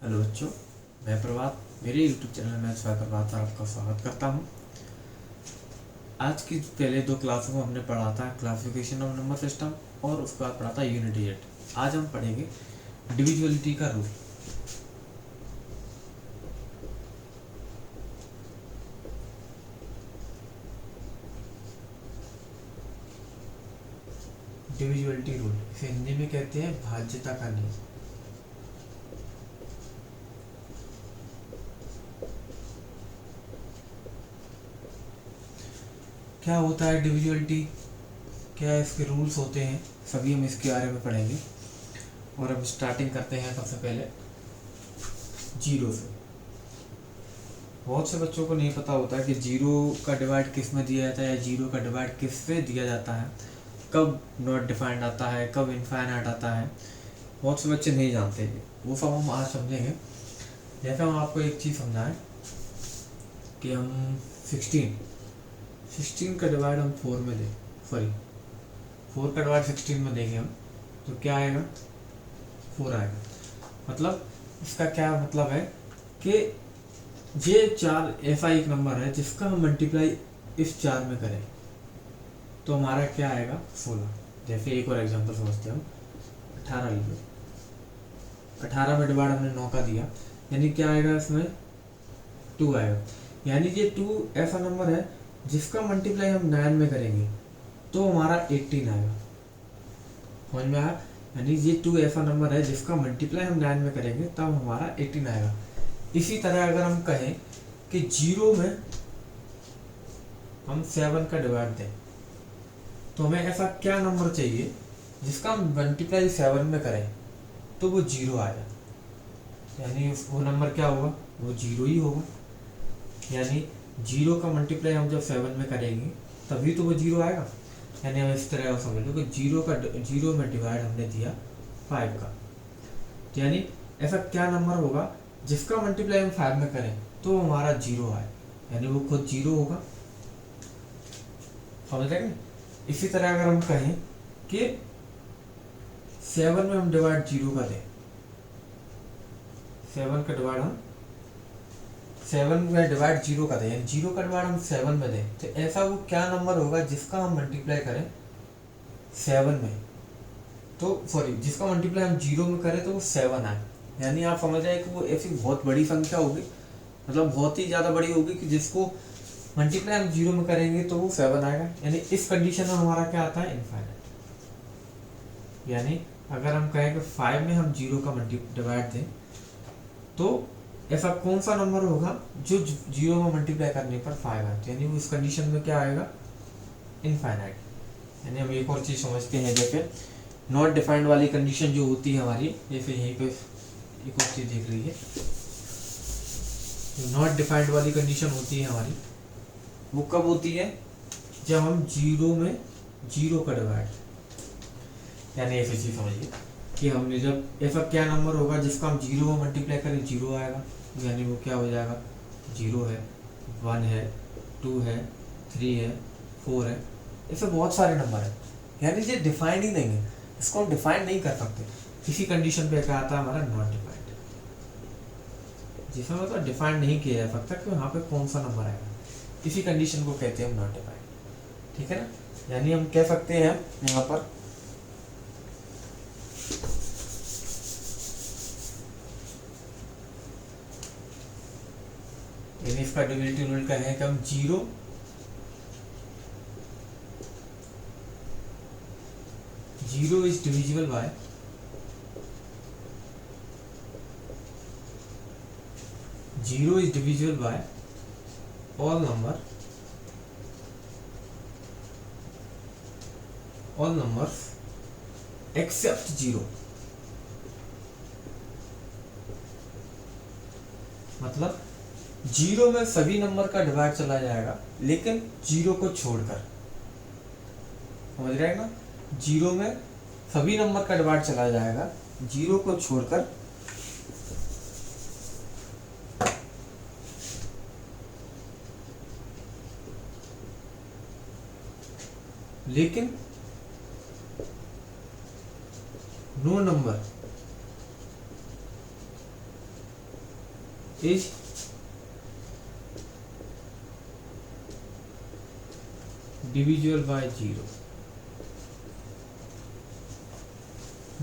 Hello बच्चों, मैं प्रभात मेरे यूट्यूब चैनल में स्वागत प्रभात आपका स्वागत करता हूं। आज की पहले दो क्लासों में हमने पढ़ा था क्लासिफिकेशन ऑफ नंबर सिस्टम और उसके बाद पढ़ा था यूनिडिजिट। आज हम पढ़ेंगे डिविजुअलिटी का रूल। डिविजुअलिटी रूल इसे हिंदी में कहते हैं भाज्यता का नियम। क्या होता है डिविजुअलिटी, क्या इसके रूल्स होते हैं, सभी हम इसके बारे में पढ़ेंगे। और अब स्टार्टिंग करते हैं सबसे पहले जीरो से। बहुत से बच्चों को नहीं पता होता है कि जीरो का डिवाइड किस में दिया जाता है या जीरो का डिवाइड किस से दिया जाता है, कब नॉट डिफाइंड आता है, कब इनफाइनाइट आता है। बहुत से बच्चे नहीं जानते हैं, वो सब हम आज समझेंगे। जैसे हम आपको एक चीज़ समझाएं कि हम 16 का डिवाइड हम 4 में दें, सॉरी 4 का डिवाइड 16 में देंगे हम, तो क्या आएगा, 4 आएगा। मतलब इसका क्या मतलब है कि ये 4 ऐसा एक नंबर है जिसका हम मल्टीप्लाई इस 4 में करें तो हमारा क्या आएगा, 16। जैसे एक और एग्जांपल समझते हैं हम, 18 ले लो। 18 में डिवाइड हमने 9 का दिया, यानी क्या आएगा, इसमें 2 आएगा। यानी ये 2 ऐसा नंबर है जिसका मल्टीप्लाई हम 9 में करेंगे तो हमारा 18 आएगा। समझ में आया? यानी ये 2 ऐसा नंबर है जिसका मल्टीप्लाई हम 9 में करेंगे तब हमारा 18 आएगा। इसी तरह अगर हम कहें कि 0 में हम 7 का डिवाइड दें तो हमें ऐसा क्या नंबर चाहिए जिसका हम मल्टीप्लाई 7 में करें तो वो 0 आएगा। यानी वो नंबर क्या होगा, वो 0 ही होगा। यानी 0 का मल्टीप्लाई हम जब 7 में करेंगे तभी तो वो 0 आएगा। यानी हम इस तरह समझ लो कि 0 में डिवाइड हमने दिया 5 का, तो यानी ऐसा क्या नंबर होगा जिसका मल्टीप्लाई हम 5 में करें तो हमारा 0 आए, यानी वो खुद 0 होगा। समझ रहे हैं? इसी तरह अगर हम कहें कि 7 में हम डिवाइड 0 का दें, 7 का डिवाइड हम 7 में डिवाइड 0 का दें, यानी 0 का डिवाइड हम 7 में दें, तो ऐसा वो क्या नंबर होगा जिसका हम मल्टीप्लाई करें 7 में, तो सॉरी जिसका मल्टीप्लाई हम 0 में करें तो वो 7 आए। यानी आप समझ जाए कि वो ऐसी बहुत बड़ी संख्या होगी, मतलब बहुत ही ज़्यादा बड़ी होगी कि जिसको मल्टीप्लाई हम 0 में करेंगे तो वो 7 आएगा। यानी इस कंडीशन में हमारा क्या आता है, इनफाइनाइट। यानी अगर हम कहें कि 5 में हम 0 का डिवाइड दें तो ऐसा कौन सा नंबर होगा जो 0 में मल्टीप्लाई करने पर 5 आए, यानी वो इस कंडीशन में क्या आएगा, इनफाइनाइट। यानी हम एक और चीज़ समझते हैं, जैसे नॉट डिफाइंड वाली कंडीशन जो होती है हमारी, जैसे यहीं पे एक और चीज़ देख लीजिए, नॉट डिफाइंड वाली कंडीशन होती है हमारी, वो कब होती है, जब हम 0 में 0 का डिवाइड, यानी ऐसी चीज़ समझिए कि हमने जब ऐसा क्या नंबर होगा जिसका हम 0 में मल्टीप्लाई करें 0 आएगा, यानी वो क्या हो जाएगा, 0 है, 1 है, 2 है, 3 है, 4 है, ऐसे बहुत सारे नंबर है। यानी ये डिफाइंड ही नहीं है, इसको हम डिफाइन नहीं कर सकते। किसी कंडीशन पे क्या आता है हमारा, नॉट डिफाइंड, जिसमें मतलब डिफाइन नहीं किया जा सकता कि वहाँ पे कौन सा नंबर आएगा, इसी कंडीशन को कहते हैं हम नॉट डिफाइंड। ठीक है ना? यानी हम कह सकते हैं यहाँ पर यानी इसका डिविजिबिलिटी रूल का है कि हम 0 is divisible bye 0 is divisible by all numbers except 0। मतलब 0 में सभी नंबर का डिवाइड चला जाएगा लेकिन 0 को छोड़कर। समझ रहे हैं ना? 0 में सभी नंबर का डिवाइड चला जाएगा 0 को छोड़कर, लेकिन no number is divisible by zero.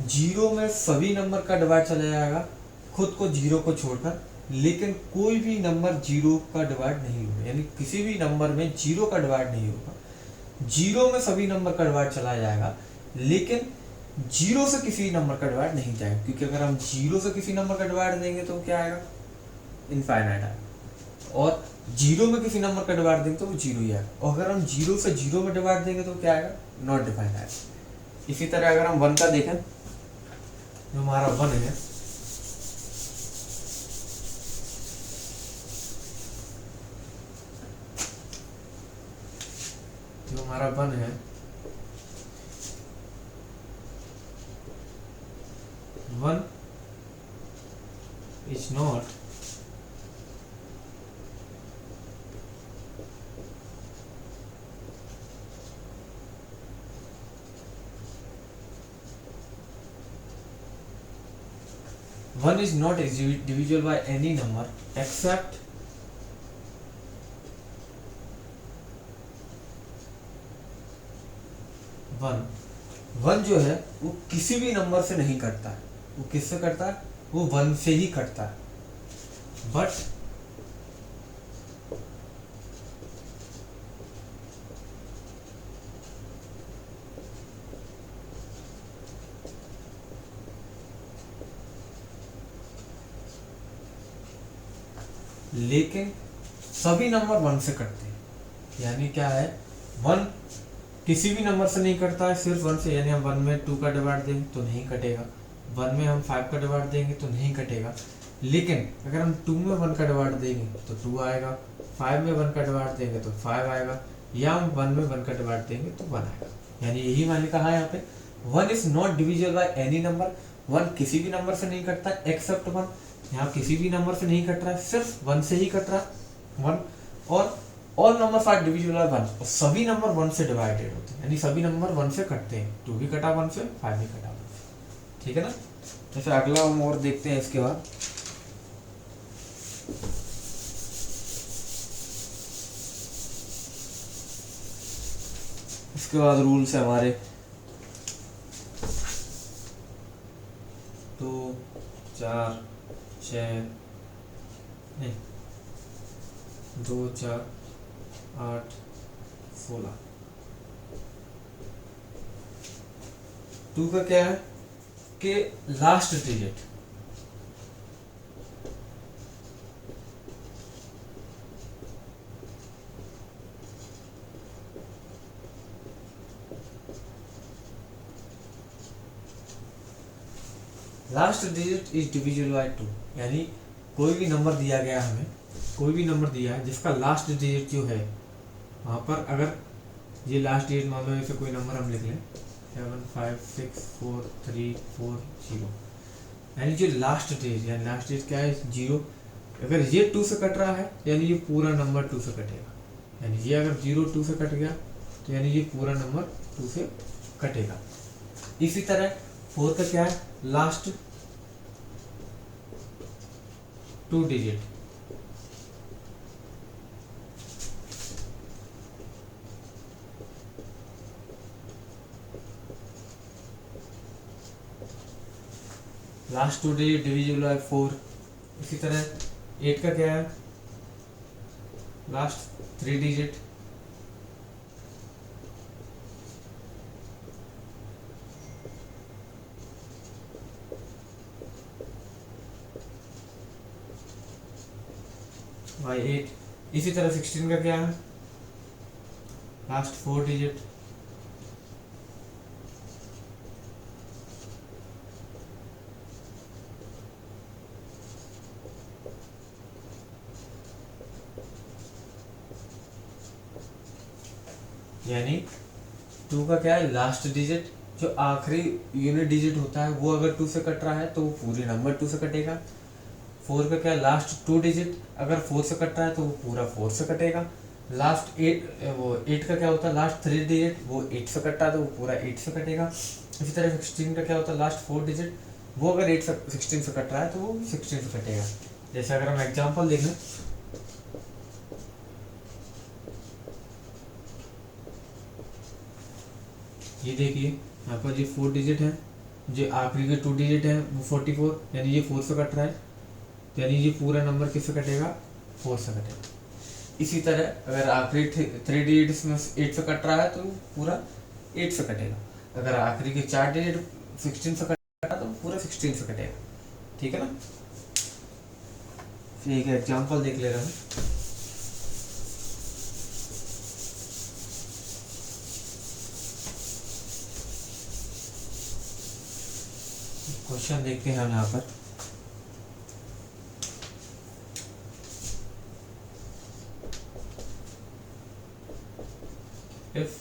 Zero में सभी नंबर का डिवाइड चला जाएगा खुद को जीरो को छोड़कर, लेकिन कोई भी नंबर जीरो का डिवाइड नहीं होगा, यानी किसी भी नंबर में जीरो का डिवाइड नहीं होगा। जीरो में सभी नंबर का डिवाइड चला जाएगा, लेकिन जीरो से किसी नंबर का डिवाइड नहीं जाएगा, क्योंकि अगर हम जीरो से किसी नंबर का डिवाइड देंगे तो क्या आएगा, इनफाइनाइट आएगा। और जीरो में किसी नंबर का डिवाइड देंगे तो वो जीरो ही आएगा। और अगर हम जीरो से जीरो में डिवाइड देंगे तो क्या आएगा, नॉट डिफाइंड आएगा। इसी तरह अगर हम वन का देखें, जो हमारा वन है, जो हमारा वन है, one is not one is not divisible by any number except one. One जो है वो किसी भी नंबर से नहीं कटता है, वो किससे कटता है, वो वन से ही कटता है। बट लेकिन सभी नंबर वन से कटते हैं। यानी क्या है, वन किसी भी नंबर से नहीं कटता है, सिर्फ वन से। यानी हम वन में टू का डिवाइड देंगे तो नहीं कटेगा, वन में हम फाइव का डिवाइड देंगे तो नहीं कटेगा। लेकिन अगर हम टू में वन का डिवाइड देंगे तो टू आएगा, फाइव में वन का डिवाइड देंगे तो फाइव आएगा, या हम वन में वन का डिवाइड देंगे तो वन आएगा। यानी यही मैंने कहा यहाँ पे, one is not divisible by any number. One किसी भी नंबर से नहीं कटता एक्सेप्ट वन। यहाँ किसी भी नंबर से नहीं कट रहा है, सिर्फ वन से ही कट रहा है, वन। और all numbers are divisible by one, और सभी नंबर वन से डिवाइडेड होते हैं, यानी सभी नंबर वन से कटते हैं। टू भी कटा वन से, फाइव भी कटा वन से, ठीक है ना। जैसे अगला हम और देखते हैं इसके बाद। इसके बाद रूल्स है हमारे, दो, चार, छः, नहीं, 2, 4, 8, 16। टू का क्या है कि last digit is divisible by two. यानी कोई भी नंबर दिया गया हमें, कोई भी नंबर दिया है जिसका लास्ट डिजिट जो है, वहाँ पर अगर ये लास्ट डिजिट मान लो, ऐसे कोई नंबर हम लिख लें 7, 5, 6, 4, 3, 4, 0, यानी जो लास्ट डिजिट, यानी लास्ट डिजिट क्या है, जीरो। अगर ये टू से कट रहा है यानी ये पूरा नंबर टू से कटेगा। यानी ये अगर जीरो टू से कट गया तो यानी ये पूरा नंबर टू से कटेगा। इसी तरह फोर का क्या है, last two digit, last two digit divisible by 4। इसी तरह 8 का क्या है, लास्ट 3 डिजिट, बाय 8। इसी तरह 16 का क्या है, लास्ट 4 डिजिट, यानी 2 का क्या है, लास्ट डिजिट, जो आखिरी यूनिट डिजिट होता है वो अगर 2 से कट रहा है तो वो पूरे नंबर 2 से कटेगा। 4 का क्या है, लास्ट 2 डिजिट, अगर 4 से कट रहा है तो वो पूरा 4 से कटेगा। लास्ट 8 का क्या होता है, लास्ट 3 डिजिट, वो 8 से कटता है तो वो पूरा 8 से कटेगा। इसी तरह 16 का क्या होता है, लास्ट 4 डिजिट, वो अगर 8 से 16 से कट रहा है तो वो 16 से कटेगा। जैसे अगर हम एग्जांपल देख लें, ये देखिए यहाँ पर जो 4 डिजिट है, जो आखिरी के 2 डिजिट है वो 44, यानी ये 4 से कट रहा है, यानी ये पूरा नंबर किससे कटेगा, 4 से कटेगा। इसी तरह अगर आखिरी 3 डिजिट में 8 से कट रहा है तो पूरा 8 से कटेगा। अगर आखिरी के 4 डिजिट 16 से कटेगा तो पूरा 16 से कटेगा। ठीक है ना। फिर एक एग्जांपल देख ले रहे हैं। क्वेश्चन देखते हैं हम यहाँ पर। If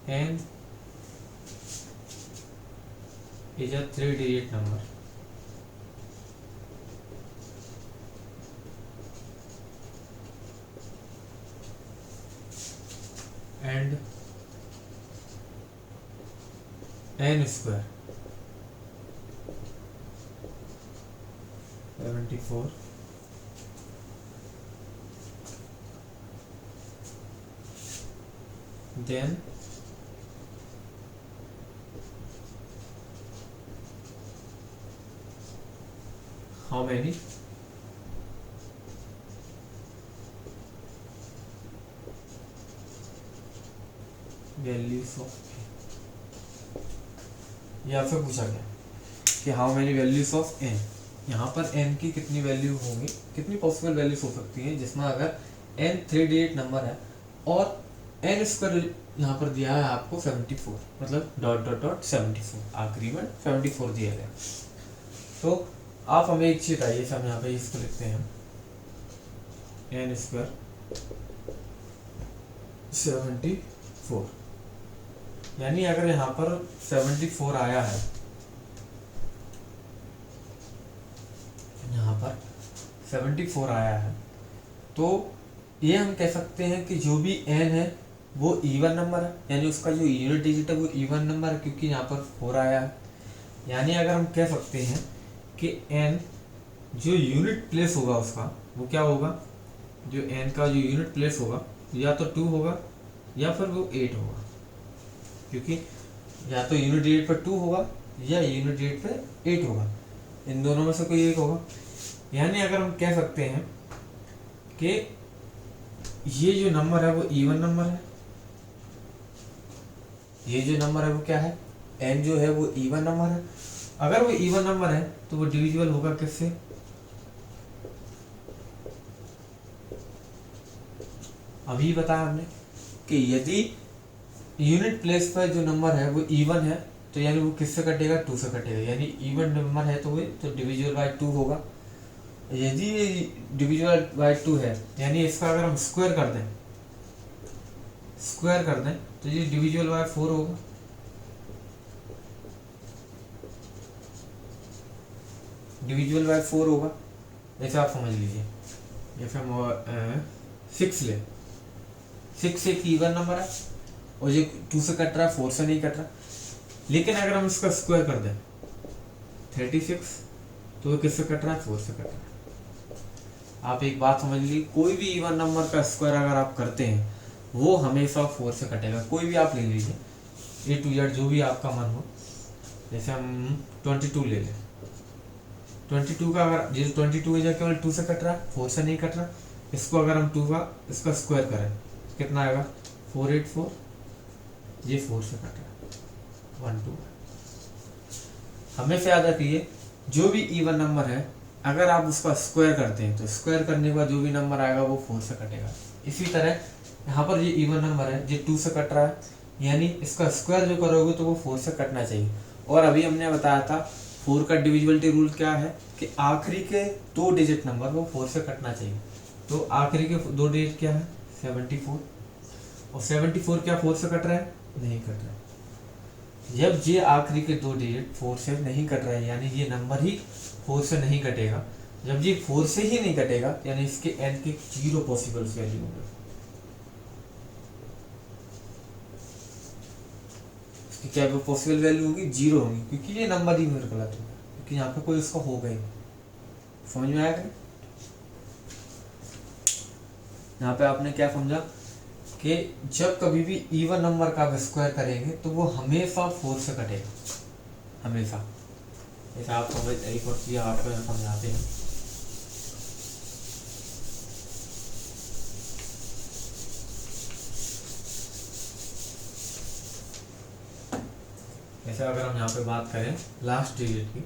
n is a 3-digit number and n square 74, then how many values of या फिर पूछा गया कि how many values of n, यहाँ पर n की कितनी वैल्यू होंगी, कितनी पॉसिबल वैल्यूज हो सकती हैं जिसमें अगर n 3 डिजिट नंबर है और n स्क्वायर यहाँ पर दिया है आपको 74, मतलब डॉट डॉट डॉट 74, आखिरी में 74 दिया गया। तो आप हमें एक चीज बताइए, हम यहाँ पे इसको लिखते हैं n स्क्वायर 74, यानी अगर यहाँ पर 74 आया है, यहाँ पर 74 आया है, तो ये हम कह सकते हैं कि जो भी n है वो इवन नंबर है, यानी उसका जो यूनिट डिजिट है वो इवन नंबर है, क्योंकि यहाँ पर 4 आया है। यानी अगर हम कह सकते हैं कि n जो यूनिट प्लेस होगा उसका वो क्या होगा, जो n का जो यूनिट प्लेस होगा या तो 2 होगा या फिर वो 8 होगा, क्योंकि या तो यूनिट डिजिट पर 2 होगा या यूनिट डिजिट पर 8 होगा, इन दोनों में से कोई एक होगा। यानी अगर हम कह सकते हैं कि ये जो नंबर है वो इवन नंबर है, ये जो नंबर है वो क्या है, n जो है वो इवन नंबर है। अगर वो इवन नंबर है तो वो डिविजिबल होगा किससे, अभी बताया हमने कि यदि यूनिट प्लेस पर जो नंबर है वो इवन है तो यानी वो किससे कटेगा, 2 से कटेगा, यानी इवन नंबर है तो वो तो डिविजिबल बाय 2 होगा। यदि ये डिविजिबल बाय 2 है यानी इसका अगर हम स्क्वायर कर दें, तो ये डिविजिबल बाय 4 होगा। डिविजिबल बाय 4 होगा, ऐसे आप समझ लीजिए। जैसे हम 6 ले, 6 एक इवन नंबर है और ये 2 से कट रहा है, 4 से नहीं कट रहा। लेकिन अगर हम इसका स्क्वायर कर दें 36, तो वो किससे कट रहा है, 4 से कट रहा है। आप एक बात समझ लीजिए, कोई भी इवन नंबर का स्क्वायर अगर आप करते हैं वो हमेशा 4 से कटेगा। कोई भी आप ले लीजिए, A to Z जो भी आपका मन हो। जैसे हम 22 ले लें, 22 का अगर जैसे 22 है केवल 2 से कट रहा है, 4 से नहीं कट रहा। इसको अगर हम 2 का इसका स्क्वायर करें कितना आएगा, 484, ये 4 से कट रहा है, 1 2। हमें से याद रखिए जो भी इवन नंबर है अगर आप उसका स्क्वायर करते हैं तो स्क्वायर करने के बाद जो भी नंबर आएगा वो 4 से कटेगा। इसी तरह यहाँ पर ये इवन नंबर है, ये 2 से कट रहा है, यानी इसका स्क्वायर जो करोगे तो वो 4 से कटना चाहिए। और अभी हमने बताया था 4 का डिविजिबिलिटी रूल क्या है कि आखिरी के 2 डिजिट नंबर वो 4 से कटना चाहिए। तो आखिरी के 2 डिजिट क्या है, 74, और 74 क्या 4 से कट रहा है, नहीं कट रहा है। जब ये आखिरी के 2 डिजिट 4 से नहीं कट रहा है यानी ये नंबर ही 4 से नहीं कटेगा। जब ये 4 से ही नहीं कटेगा यानी इसके n के 0 पॉसिबल वैल्यू होंगे, इसकी क्या पॉसिबल वैल्यू होगी, 0 होगी, क्योंकि ये नंबर ही मेरे गलत होगा, क्योंकि यहाँ पे कोई इसका होगा ही। समझ में आया? यहाँ पे आपने क्या समझा कि जब कभी भी इवन नंबर का आप स्क्वायर करेंगे तो वो हमेशा 4 से कटेगा, हमेशा। जैसे आप समझ, एक और चीज आपको समझाते हैं। जैसे अगर हम यहाँ पे बात करें लास्ट डिजिट की,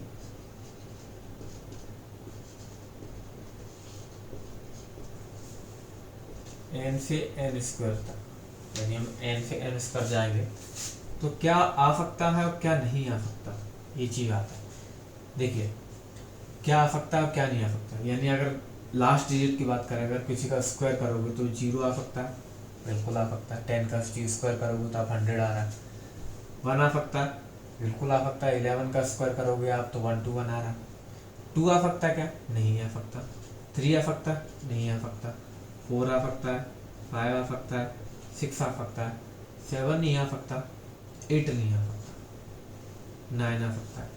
n से n स्क्वायर तक, यानी हम n से n स्क्वायर जाएंगे तो क्या आ सकता है और क्या नहीं आ सकता, ये चीज आता है। देखिए क्या आ सकता है और क्या नहीं आ सकता। यानी अगर लास्ट डिजिट की बात करें, अगर किसी का स्क्वायर करोगे तो 0 आ सकता है, बिल्कुल आ सकता है। 10 का स्क्वायर करोगे तो आप 100 आ रहा है। 1 आ सकता है, बिल्कुल आ सकता है। 11 का स्क्वायर करोगे आप तो 1 2 1 आ रहा है। 2 आ सकता है क्या? नहीं आ सकता। 3 आ सकता है? नहीं आ सकता। 4 आ सकता है, 5 आ सकता है, 6 आ सकता है, 7 नहीं आ सकता, 8 नहीं आ सकता, 9 आ सकता है।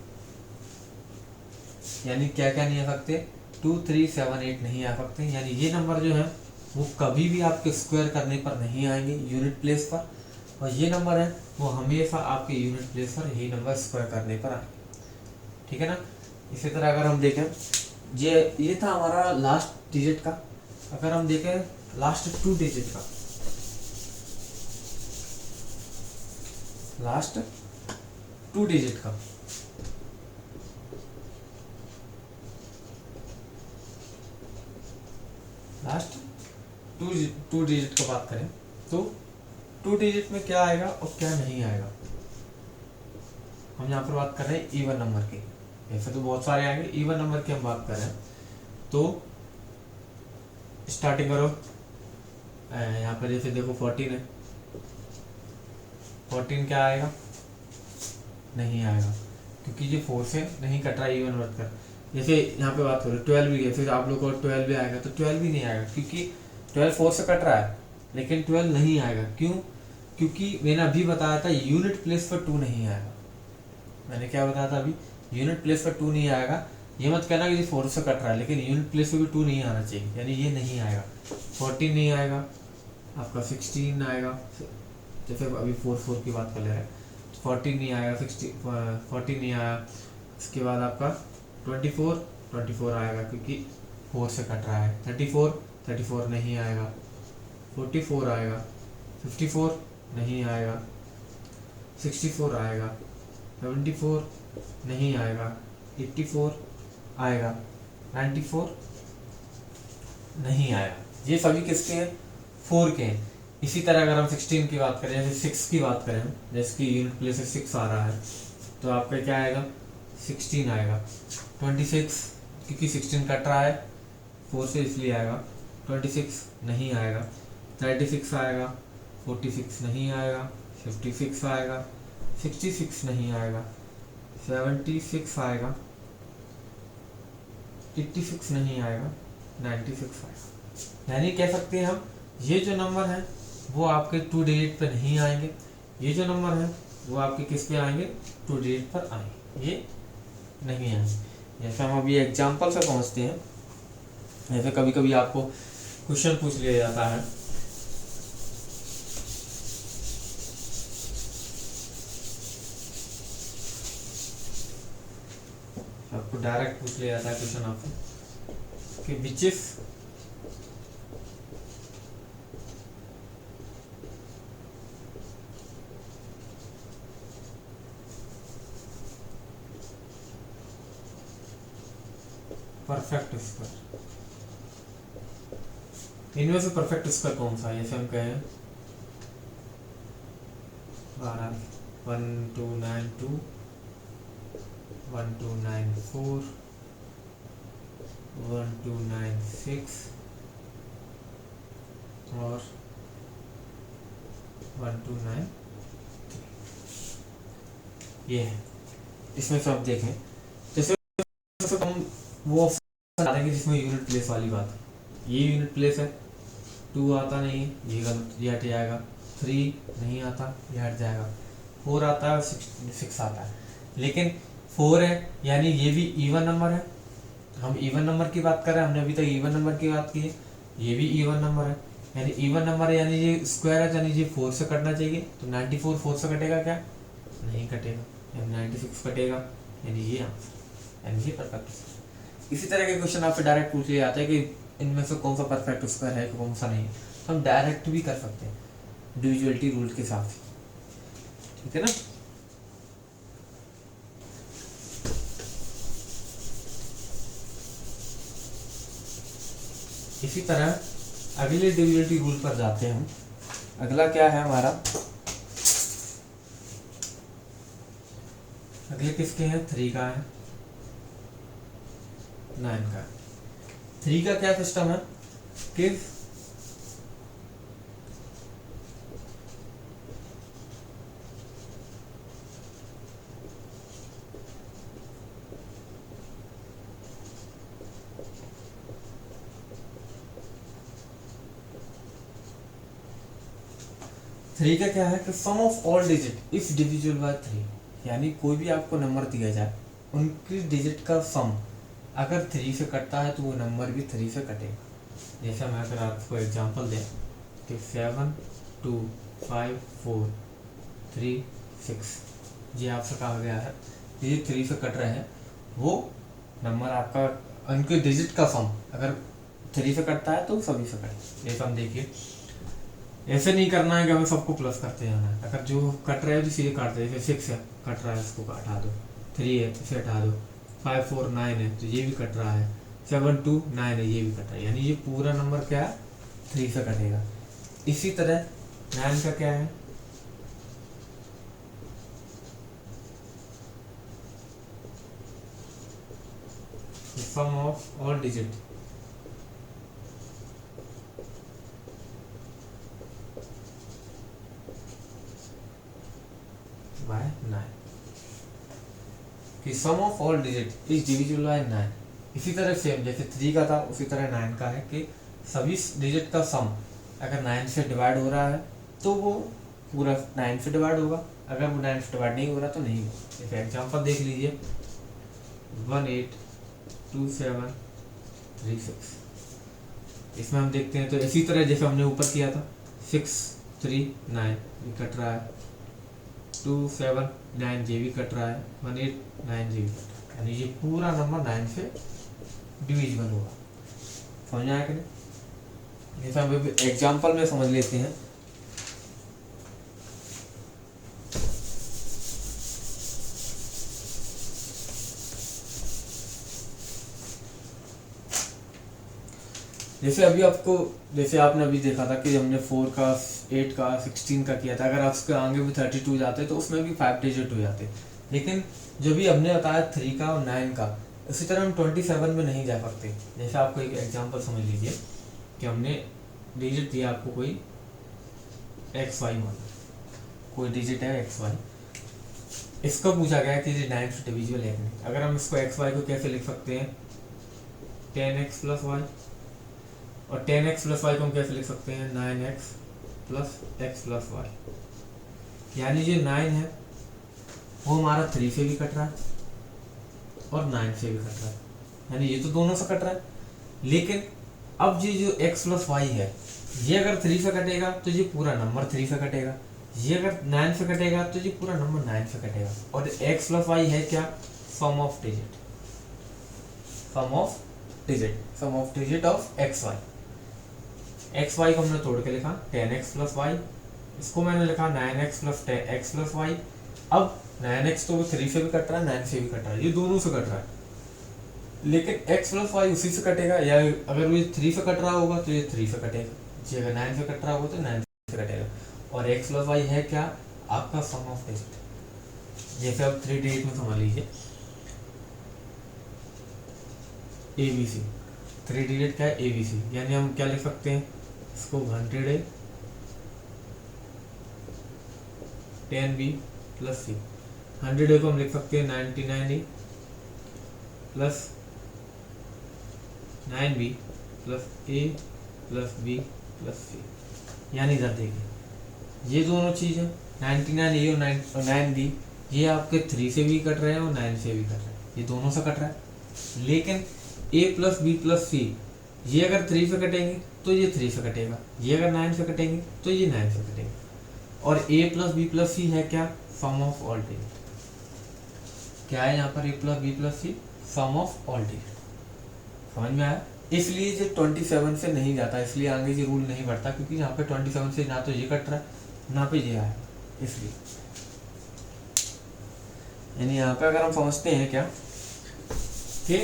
यानी क्या क्या नहीं आ सकते? 2 3 7 8 नहीं आ सकते। यानी ये नंबर जो है वो कभी भी आपके स्क्वायर करने पर नहीं आएंगे यूनिट प्लेस पर, और ये नंबर है वो हमेशा आपके यूनिट प्लेस पर यही नंबर स्क्वायर करने पर आएंगे। ठीक है ना? इसी तरह अगर हम देखें, ये था हमारा लास्ट डिजिट का। अगर हम देखें लास्ट 2 डिजिट का, लास्ट 2 डिजिट का, लास्ट टू डिजिट का बात करें तो 2 डिजिट में क्या आएगा और क्या नहीं आएगा। हम यहाँ पर बात कर रहे हैं इवन नंबर की, ऐसे तो बहुत सारे आएंगे। इवन नंबर की हम बात कर रहे हैं तो स्टार्टिंग करो, यहाँ पर जैसे देखो 14 है, 14 क्या आएगा? नहीं आएगा, क्योंकि ये 4 से नहीं कट रहा इवन वर्ड कर। जैसे यहाँ पे बात करो 12 भी है, फिर आप लोग को 12 भी आएगा तो 12 भी नहीं आएगा, क्योंकि 12 4 से कट रहा है, लेकिन 12 नहीं आएगा। क्यों? क्योंकि मैंने अभी बताया था यूनिट प्लेस पर 2 नहीं आएगा। मैंने क्या बताया था अभी? यूनिट प्लेस पर 2 नहीं आएगा। ये मत कहना कि 4 से कट रहा है, लेकिन यूनिट प्लेस पे भी 2 नहीं आना चाहिए, यानी ये नहीं आएगा। 14 नहीं आएगा, आपका 16 आएगा। जैसे अभी 4 4 की बात कर ले रहे हैं, 14 नहीं आएगा, 14 नहीं आया। इसके बाद आपका 24 आएगा, क्योंकि 4 से कट रहा है। 34 नहीं आएगा। 44 आएगा। 54 नहीं आएगा। 64 आएगा। 74 नहीं आएगा। 84 आएगा। 94 नहीं आएगा। ये सभी किसके हैं? 4 के हैं। इसी तरह अगर हम 16 की बात करें, जैसे 6 की बात करें, जैसे कि यूनिट प्लेस से 6 आ रहा है, तो आपका क्या आएगा? 16 आएगा। 26, क्योंकि 16 कट रहा है 4 से, इसलिए आएगा। 26 नहीं आएगा। 36 आएगा। 46 नहीं आएगा। 56 आएगा। 66 नहीं आएगा। 76 आएगा। 86 नहीं आएगा। 96 आएगा। यानी कह सकते हैं हम, ये जो नंबर है वो आपके 2 डिजिट पे नहीं आएंगे, ये जो नंबर है वो आपके किस पे आएंगे? 2 डिजिट पर आएंगे, ये नहीं आएंगे। जैसे हम अभी एग्जाम्पल से पहुंचते हैं, जैसे कभी कभी आपको क्वेश्चन पूछ लिया जाता है, आपको डायरेक्ट पूछ लिया जाता है क्वेश्चन आपसे कि विच इज परफेक्ट स्क्वायर। इनमें से परफेक्ट स्क्वायर कौन सा है? जैसे हम कहें 12 1 2 9 2 1 2 9 4 1 2 9 6 और 1 2 9 3। ये है। इसमें से आप देखें, जैसे हम वो ऑप्शन कि जिसमें यूनिट प्लेस वाली बात है, ये यूनिट प्लेस है, 2 आता नहीं है, ये गलत, ये हट जाएगा। 3 नहीं आता, ये हट जाएगा। 4 आता है और 6 आता है। लेकिन 4 है, यानी ये भी इवन नंबर है। हम इवन नंबर की बात कर रहे हैं, हमने अभी तक इवन नंबर की बात की है। ये भी इवन नंबर है, यानी इवन नंबर है, यानी ये स्क्वायर है, यानी ये 4 से कटना चाहिए। तो 94 4 से कटेगा क्या? नहीं कटेगा, यानी 96 कटेगा, यानी ये आंसर, यानी ये परफेक्ट। इसी तरह के क्वेश्चन आपसे डायरेक्ट पूछ लिया जाता है कि इनमें से कौन सा परफेक्ट स्क्वायर है, कौन सा नहीं है। हम डायरेक्ट भी कर सकते हैं डिविजुअलिटी रूल के हिसाब से, ठीक है ना। इसी तरह अगले डिविजिबिलिटी रूल पर जाते हैं हम। अगला क्या है हमारा, अगले किसके हैं? 3 का है, 9 का। 3 का क्या सिस्टम है कि 3 का क्या है कि sum of all digit if divisible by 3, यानी कोई भी आपको नंबर दिया जाए, उनकी डिजिट का सम अगर 3 से कटता है तो वो नंबर भी 3 से कटेगा। जैसे मैं अगर आपको एग्जांपल दें कि 7 2 5 4 3 6, ये आपसे कहा गया है ये 3 से कट रहे हैं, वो नंबर आपका उनके डिजिट का सम अगर 3 से कटता है तो सभी से कटे। जैसे हम देखिए, ऐसे नहीं करना है कि हमें सबको प्लस करते जाना है। अगर जो कट रहा है तो सीधे काट दे, जैसे 6 है कट रहा है इसको हटा दो, 3 है इसे हटा दो, 5 4 9 है तो ये भी कट रहा है, 7 2 9 है ये भी कट रहा है, यानी ये पूरा नंबर क्या है 3 से कटेगा। इसी तरह 9 का क्या है, sum of all digit by 9, कि sum of all digit is divisible by 9। इसी तरह सेम जैसे 3 का था उसी तरह 9 का है कि सभी डिजिट का सम अगर 9 से डिवाइड हो रहा है तो वो पूरा 9 से डिवाइड होगा, अगर वो 9 से डिवाइड नहीं हो रहा तो नहीं होगा। जैसे एग्जांपल देख लीजिए 1 8 2 7 3 6, इसमें हम देखते हैं तो इसी तरह जैसे हमने ऊपर किया था 6 3 9 ये कट रहा है, 2 7 9 ये भी कट रहा है, 1 8 9 ये भी कट रहा है, यानी ये पूरा नंबर 9 से डिविजिबल होगा। समझ आया कि नहीं? जैसे हम एग्जांपल में समझ लेते हैं। जैसे अभी आपको, जैसे आपने अभी देखा था कि हमने 4 का 8 का 16 का किया था, अगर आप उसके आगे भी 32 जाते तो उसमें भी 5 डिजिट हो जाते, लेकिन जो भी हमने बताया 3 का और 9 का, इसी तरह हम 27 में नहीं जा सकते। जैसे आपको एक एग्जांपल समझ लीजिए कि हमने डिजिट दिया आपको कोई एक्स वाई, मान कोई डिजिट है एक्स वाई, इसको पूछा गया कि ये 9 से डिविजिबल है नहीं। अगर हम इसको एक्स वाई को कैसे लिख सकते हैं, 10x प्लस वाई, और 10x प्लस वाई को हम कैसे लिख सकते हैं, 9x plus x plus Y, यानी जो 9 है वो हमारा 3 से भी कट रहा है और 9 से भी कट रहा है, यानी ये तो दोनों से कट रहा है। लेकिन अब ये जो x प्लस वाई है, ये अगर 3 से कटेगा तो ये पूरा नंबर 3 से कटेगा, ये अगर 9 से कटेगा तो ये पूरा नंबर 9 से कटेगा। और x प्लस वाई है क्या, sum of digit, sum of digit, sum of digit of X Y. X Y को हमने तोड़ के लिखा 10x प्लस वाई, इसको मैंने लिखा 9x plus x plus Y. अब 9x तो 3 से भी कट रहा है, 9 से भी कट रहा है, ये दोनों से कट रहा है, लेकिन x प्लस वाई उसी से कटेगा, या अगर ये 3 से कट रहा होगा तो ये 3 से कटेगा, जी अगर 9 से कट रहा होगा तो 9 से कटेगा। और x प्लस वाई है क्या, आपका सम ऑफ डिजिट। जैसे अब 3 डिजिट में समझ लीजिए ABC, 3 डिजिट क्या है ABC, यानी हम क्या लिख सकते हैं इसको 100A 10B plus C। 100A को हम लिख सकते हैं 99A plus 9B plus A plus B plus C। यानी इधर देखिए ये दोनों चीज़ें 99A और 9B ये आपके 3 से भी कट रहे हैं और 9 से भी कट रहे हैं, ये दोनों से कट रहा है। लेकिन a प्लस बी प्लस सी, ये अगर 3 से कटेंगे तो ये 3 से कटेगा, ये अगर 9 से कटेंगे तो ये 9 से कटेगा। और a प्लस बी प्लस सी है क्या, सम ऑफ ऑल डिजिट। क्या है यहाँ पर a plus B plus C, sum of all digit. समझ में आया? इसलिए ये 27 से नहीं जाता, इसलिए आगे ये रूल नहीं बढ़ता, क्योंकि यहाँ पे 27 से ना तो ये कट रहा है ना पे ये आया, इसलिए। यानी यहाँ पे अगर हम समझते हैं क्या कि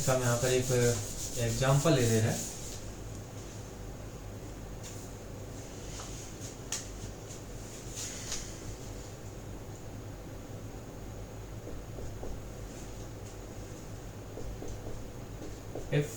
हम यहाँ पर एक एग्जाम्पल ले रहे हैं। if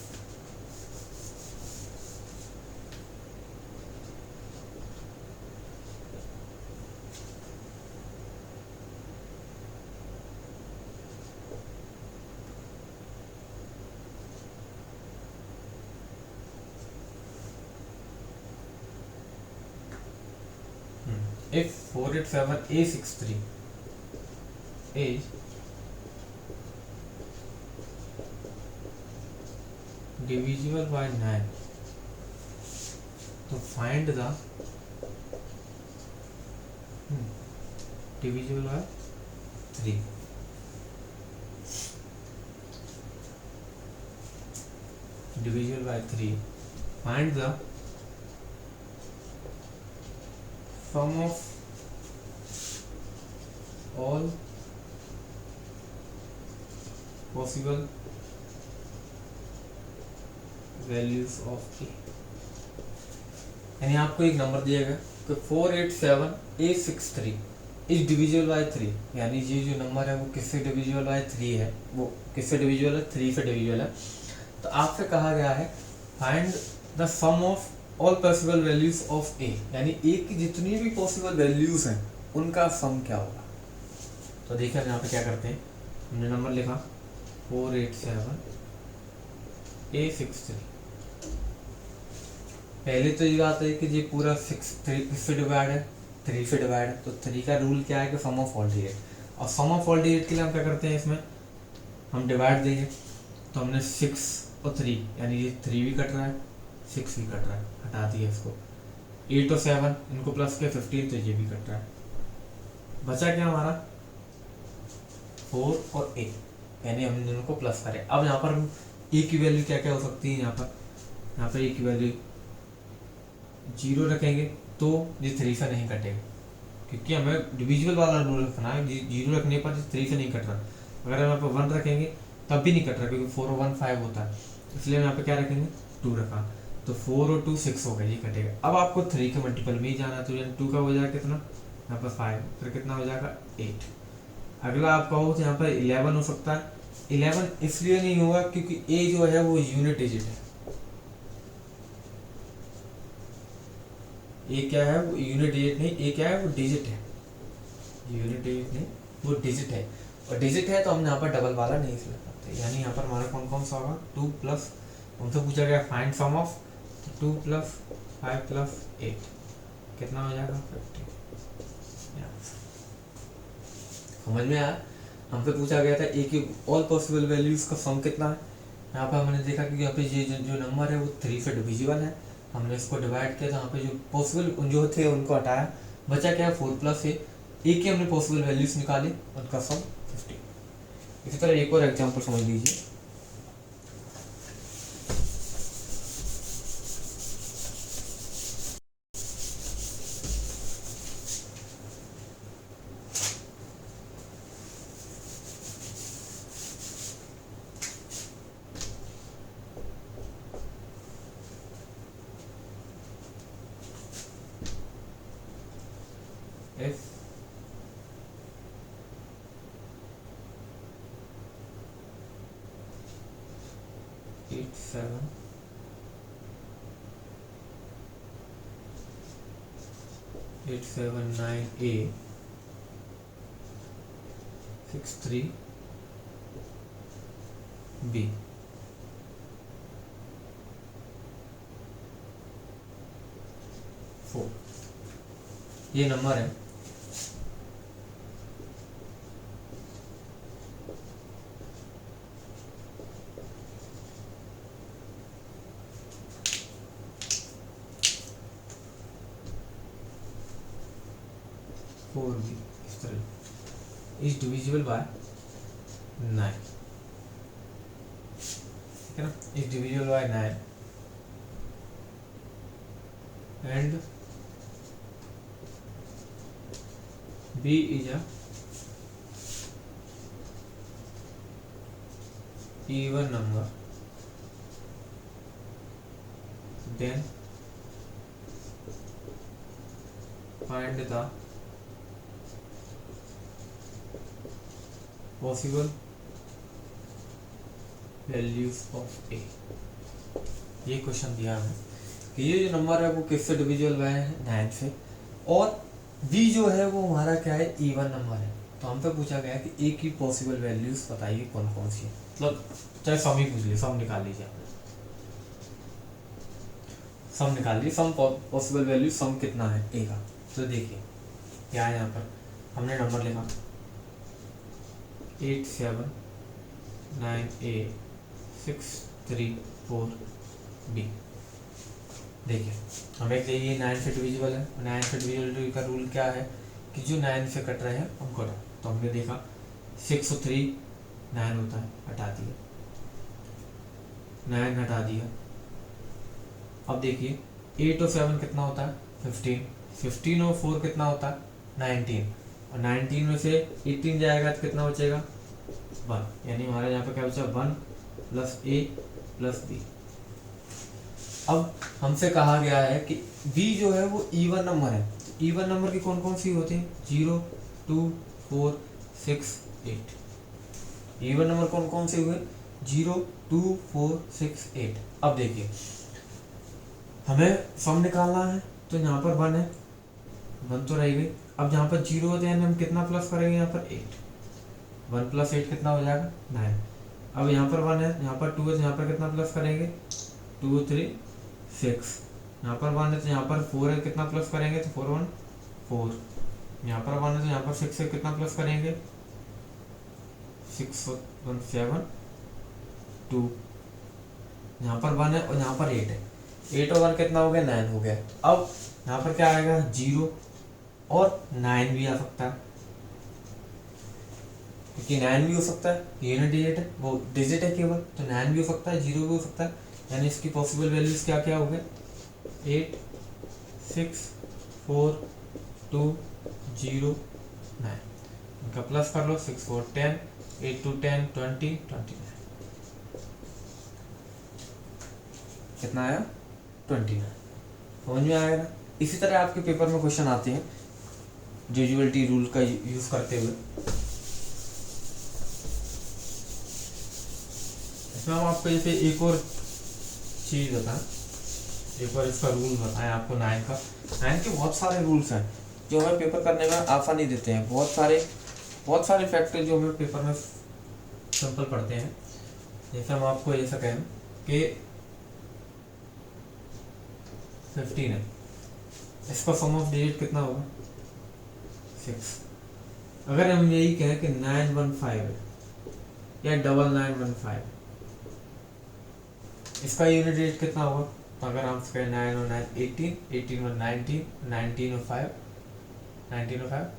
if 487A63 is divisible by 9, तो find the divisible by 3। divisible by 3, find the sum of all possible values of a। यानी आपको एक नंबर दिया गया कि 487A63 इज डिविजिबल बाय 3, यानी ये जो नंबर है वो किससे डिविजिबल बाय 3 है, वो किससे डिविजिबल है, 3 से डिविजिबल है। तो आपसे कहा गया है find the sum of all possible values of A, यानी ए की जितनी भी पॉसिबल वैल्यूज हैं उनका सम क्या होगा। तो देखिए यहाँ पे क्या करते हैं, हमने नंबर लिखा 487A63। पहले तो ये बात है कि ये पूरा 3 से डिवाइड है, 3 से डिवाइड है, तो 3 का रूल क्या है कि सम ऑफ ऑल डिजिट। और सम ऑफ ऑल डिजिट के लिए हम क्या करते हैं, इसमें हम डिवाइड देंगे। तो हमने 6 और 3, यानी ये 3 भी कट रहा है 6 भी कट रहा है, हटा दिया इसको। 8 और 7 इनको प्लस किया 15, तो ये भी कट रहा है। बचा क्या हमारा 4 और 8, यानी हम दोनों को प्लस करें। अब यहाँ पर ए की वैल्यू क्या क्या हो सकती है, यहाँ पर ए की वैल्यू 0 रखेंगे तो ये 3 से नहीं कटेगा, क्योंकि हमें डिविजिबल वाला रूल रखना है। 0 रखने पर 3 से नहीं कट रहा। अगर हम यहाँ पर 1 रखेंगे तब भी नहीं कट रहा, क्योंकि 4 और 1 5 होता है, इसलिए हम यहाँ पे क्या रखेंगे 2 रखा। तो 4 और 2 6 हो गया, ये कटेगा। अब आपको 3 के मल्टीपल में ही जाना है, तो 2 का हो जाएगा कितना, यहाँ पर 5, फिर कितना हो जाएगा 8। अगला आप कहो तो यहाँ पर 11 हो सकता है। 11 इसलिए नहीं होगा क्योंकि ए जो है वो यूनिट डिजिट है। ए क्या है, वो यूनिट डिजिट नहीं, ए क्या है वो डिजिट है, यूनिट डिजिट नहीं वो डिजिट है। और डिजिट है तो हम यहाँ पर डबल वाला नहीं सिलेक्ट करते, यानी यहाँ पर हमारा कौन कौन सा होगा 2 प्लस, हमसे पूछा गया फाइंड सम ऑफ, तो 2 प्लस 5 प्लस 8 कितना हो जाएगा 50। समझ में आया? हमसे पूछा गया था ए की ऑल पॉसिबल वैल्यूज का सम कितना है। यहाँ पर हमने देखा कि यहाँ पे ये जो नंबर है वो 3 से डिविजिबल है, हमने इसको डिवाइड किया, तो यहाँ पे जो पॉसिबल जो थे उनको हटाया, बचा क्या 4 प्लस ए की हमने पॉसिबल वैल्यूज निकाली, उनका सम 50। इसी तरह एक और एग्जांपल समझ लीजिए। if 879A 63B, ये नंबर है 4b, इस तरह इज डिविजिबल बाय 9, ठीक है ना, is divisible by 9 and b is a even number, then find the possible values of a। ये क्वेश्चन दिया हमें कि ये जो नंबर है वो किससे डिविजिबल हुआ है, 9 से, और b जो है वो हमारा क्या है, इवन नंबर है। तो हमसे पूछा गया कि a की पॉसिबल वैल्यूज बताइए कौन कौन सी है, मतलब चाहे सम ही पूछ लीजिए, सम निकाल लीजिए आप, सम निकाल लीजिए, सम पॉसिबल वैल्यू, सम कितना है a का। तो देखिए क्या है, यहाँ पर हमने नंबर लिखा 87986344b। देखिए हमें चाहिए 9 से डिविजिबल है, 9 से डिविजिबल का रूल क्या है कि जो 9 से कट रहे हैं हम कटो। तो हमने देखा 6 और 3 9 होता है, हटा दिया, 9 हटा दिया। अब देखिए 8 और 7 कितना होता है, 15, 15 और 4 कितना होता है, 19, और 19 में से 18 जाएगा तो कितना बचेगा, 1, यानी हमारे यहाँ पे क्या बचा, 1 प्लस a प्लस b। अब हमसे कहा गया है कि b जो है वो इवन नंबर है, तो इवन नंबर की कौन कौन सी होती है, 0 2 4 6 8। इवन नंबर कौन कौन से हुए, 0 2 4 6 8। अब देखिए हमें सम निकालना है, तो यहाँ पर 1 है, 1 तो रह गई। अब यहाँ पर 0 होते हैं, हम कितना प्लस करेंगे, यहाँ पर 8, 1 प्लस 8 कितना हो जाएगा, 9। अब यहाँ पर 1 है, यहाँ पर 2 है, तो यहाँ पर कितना प्लस करेंगे, 2 3 6। यहाँ पर 1 है तो यहाँ पर 4 है, कितना प्लस करेंगे, तो 4 1 4। यहाँ पर 1 है तो यहाँ पर 6 है, कितना प्लस करेंगे, 6 1 7 2। यहाँ पर 1 है और यहाँ पर 8 है, 8 और 1 कितना हो गया, 9 हो गया। अब यहाँ पर क्या आएगा, 0 और 9 भी आ सकता है, क्योंकि 9 भी हो सकता है, यूनिट डिजिट है, वो डिजिट है केवल, तो 9 भी हो सकता है, 0 भी हो सकता है। यानी इसकी पॉसिबल वैल्यूज क्या क्या हो गए, 8 6 4 2 0 9। इनका प्लस कर लो, 6 4 10, 8 2 10 20 29। कितना आया, 29। समझ में आएगा ना। इसी तरह आपके पेपर में क्वेश्चन आते हैं डिविजिबिलिटी रूल का यूज करते हुए। इसमें हम आपको जैसे एक और चीज बताएं, एक बार इसका रूल बताएं आपको 9 का। 9 के बहुत सारे रूल्स हैं जो हमें पेपर करने में आसानी देते हैं, बहुत सारे फैक्टर जो हमें पेपर में सिंपल पढ़ते हैं। जैसे हम आपको ऐसा कहें कि 15 है, इसका सम ऑफ डिजिट कितना होगा, 6। अगर हम यही कहें कि 915 है या 9915, इसका यूनिट डिजिट कितना होगा, तो अगर हम कहें 9 और 9 18, 18 और 19, 19 और 5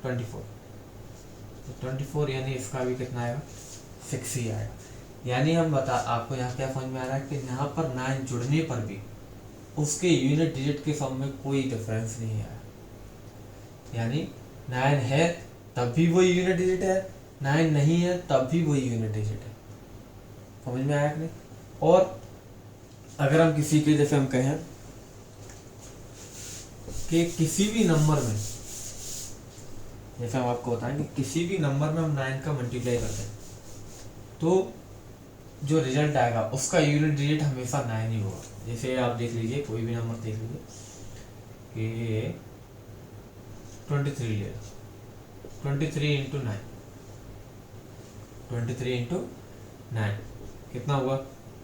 24, तो 24 यानी इसका भी कितना आएगा, 6 ही आएगा। यानी हम आपको यहाँ क्या समझ में आ रहा है कि यहाँ पर 9 जुड़ने पर भी उसके यूनिट डिजिट के सम में कोई डिफरेंस नहीं आया। यानी 9 है तब भी वही यूनिट डिजिट है, 9 नहीं है तब भी वही यूनिट डिजिट है। समझ में आया कि नहीं। और अगर हम किसी के जैसे हम कहें कि किसी भी नंबर में, जैसे हम आपको बताएं कि किसी भी नंबर में हम 9 का मल्टीप्लाई करते हैं तो जो रिजल्ट आएगा उसका यूनिट डिजिट हमेशा 9 ही होगा। जैसे आप देख लीजिए, कोई भी नंबर देख लीजिए कि 23 ले लो, 23 इंटू 9, 23 इंटू 9 कितना हुआ,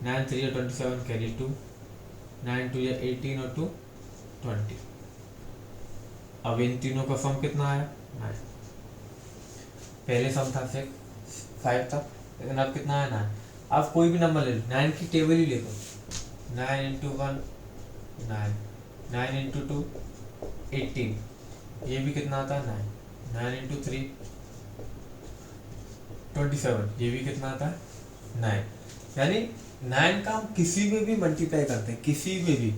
9 3 या 27 कैरी 2, 9 2 या 18 और 2 20। अब इन तीनों का सम कितना आया, 9। पहले सम था 5 था, लेकिन अब कितना है, 9। आप कोई भी नंबर ले लो, 9 की टेबल ही ले लो, 9 इंटू 1 9, 9 इंटू 2 18, ये भी कितना आता है, 9 इंटू 3 27, ये भी कितना आता है 9। यानी 9 का हम किसी में भी मल्टीप्लाई करते हैं, किसी में भी,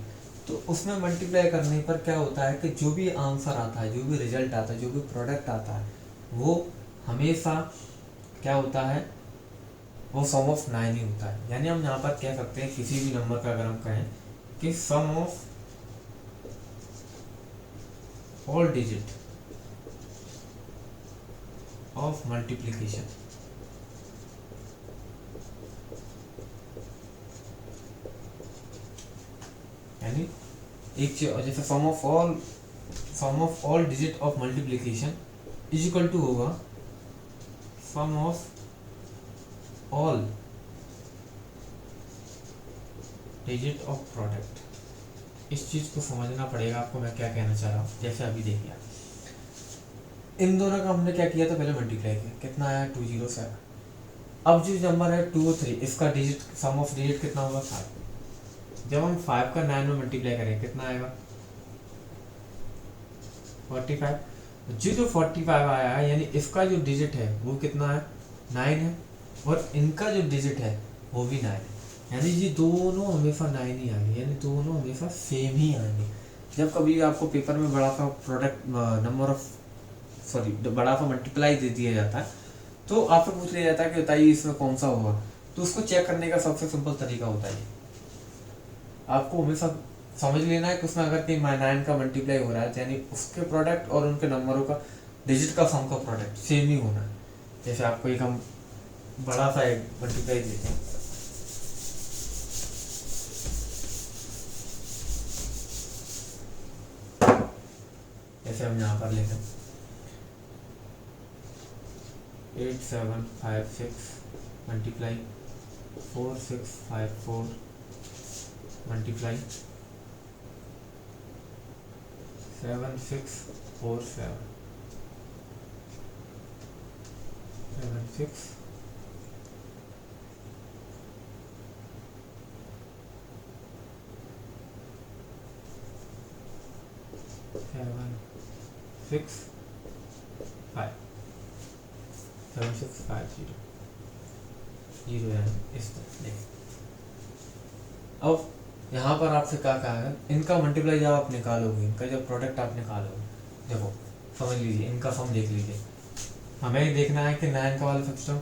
तो उसमें मल्टीप्लाई करने पर क्या होता है कि जो भी आंसर आता है, जो भी रिजल्ट आता है, जो भी प्रोडक्ट आता है, वो हमेशा क्या होता है, वो सम ऑफ 9 ही होता है। यानी हम यहाँ पर कह सकते हैं किसी भी नंबर का अगर हम कहें कि sum of all digit of multiplication, यानी एक चीज जैसे sum of all digit of multiplication is equal to होगा sum of all digit of product. इस चीज को समझना पड़ेगा आपको, मैं क्या कहना चाह रहा हूँ। जैसे अभी देखिए, इन दोनों का हमने क्या किया था, पहले मल्टीप्लाई किया, कितना आया 207। अब जो नंबर है 2 और 3, इसका डिजिट सम ऑफ डिजिट कितना होगा 5। जब हम 5 का 9 में मल्टीप्लाई करेंगे कितना आएगा 45। जो 45 आया है, यानी इसका जो डिजिट है वो कितना है 9 है, और इनका जो डिजिट है वो भी 9 है। यानी ये दोनों हमेशा 9 ही आएंगे, यानी दोनों हमेशा सेम ही आएंगे। जब कभी आपको पेपर में बड़ा सा प्रोडक्ट नंबर ऑफ बड़ा सा मल्टीप्लाई दे दिया जाता है, तो आपसे पूछ लिया जाता है कि बताइए इसमें कौन सा होगा, तो उसको चेक करने का सबसे सिंपल तरीका होता है, आपको हमेशा समझ लेना है कि उसमें अगर कहीं 9 का मल्टीप्लाई हो रहा है, यानी उसके प्रोडक्ट और उनके नंबरों का डिजिट का सम का प्रोडक्ट सेम ही होना है। जैसे आपको एक हम बड़ा सा एक मल्टीप्लाई देते हैं, जैसे हम यहाँ पर लेते हैं 8756 मल्टीप्लाई 4654 मल्टीप्लाई 7647 76 765 7650 जीरो, यानी इस तरह देखिए। अब यहाँ पर आपसे क्या कहा है, इनका मल्टीप्लाई जब आप निकालोगे, इनका जब प्रोडक्ट आप निकालोगे, देखो समझ लीजिए, इनका सम देख लीजिए। हमें देखना है कि 9 का वाला सिस्टम,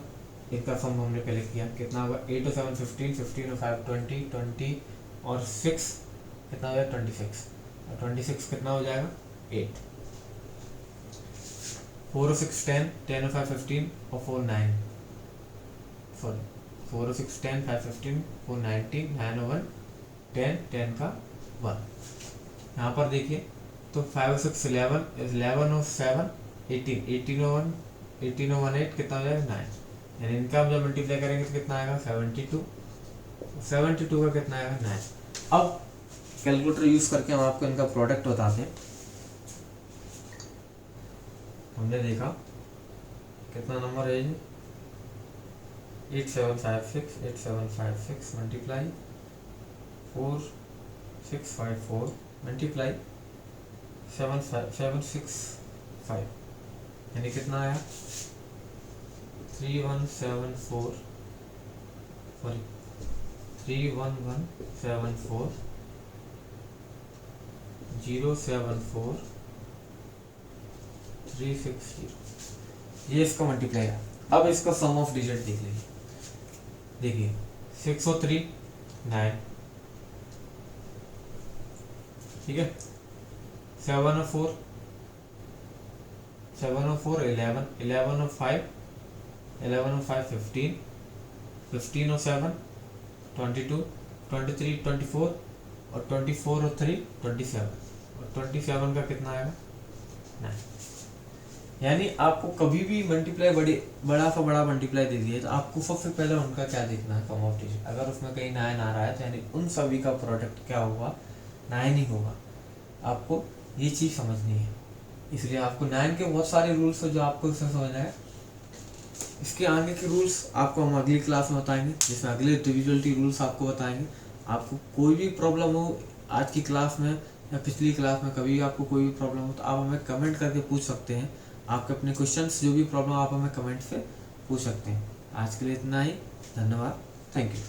इनका सम हमने पहले किया, कितना होगा 8 और 7 15, 15 और 5 20, 20 और 6 कितना हो जाएगा 26, और 26 कितना हो जाएगा 8, 4 और 6 10, 10 और 5 15 और 4 9, सॉरी 4 और 6 10, 5 15, 4 19, 9 और 1 10, 10 का 1। यहाँ पर देखिए तो 5 और 6 11, 11 और 7 18, 18 और 1 18 और 1 8 कितना हो जाएगा 9। यानी इनका हम जब मल्टीप्लाई करेंगे तो कितना आएगा 72, 72 का कितना आएगा 9। अब कैलकुलेटर यूज करके हम आपको इनका प्रोडक्ट बताते हैं। हमने देखा कितना नंबर है ये 8756 मल्टीप्लाई 4654 मल्टीप्लाई 7765, यानी कितना आया 3114 सॉरी 31174 074 360, ये इसका मल्टीप्लाई है। अब इसका सम ऑफ डिजिट देख लीजिए, देखिए 6 और 3 9, ठीक है, 7 और 4 11, 11 और 5 15, 15 और 7 22, 23 24 और 24 और 3 27, और 27 का कितना आएगा 9। यानी आपको कभी भी मल्टीप्लाई बड़ा सा बड़ा मल्टीप्लाई दे दिए तो आपको सबसे पहले उनका क्या देखना है सम ऑफ डिजिट। अगर उसमें कहीं 9 आ रहा है तो यानी उन सभी का प्रोडक्ट क्या होगा 9 ही होगा। आपको ये चीज़ समझनी है, इसलिए आपको 9 के बहुत सारे रूल्स है जो आपको इसमें समझना है। इसके आगे के रूल्स आपको हम अगली क्लास में बताएंगे, जिसमें अगले डिविजिबिलिटी रूल्स आपको बताएंगे। आपको कोई भी प्रॉब्लम हो आज की क्लास में या पिछली क्लास में, कभी भी आपको कोई भी प्रॉब्लम हो तो आप हमें कमेंट करके पूछ सकते हैं। आपके अपने क्वेश्चंस जो भी प्रॉब्लम आप हमें कमेंट पे पूछ सकते हैं। आज के लिए इतना ही, धन्यवाद, थैंक यू।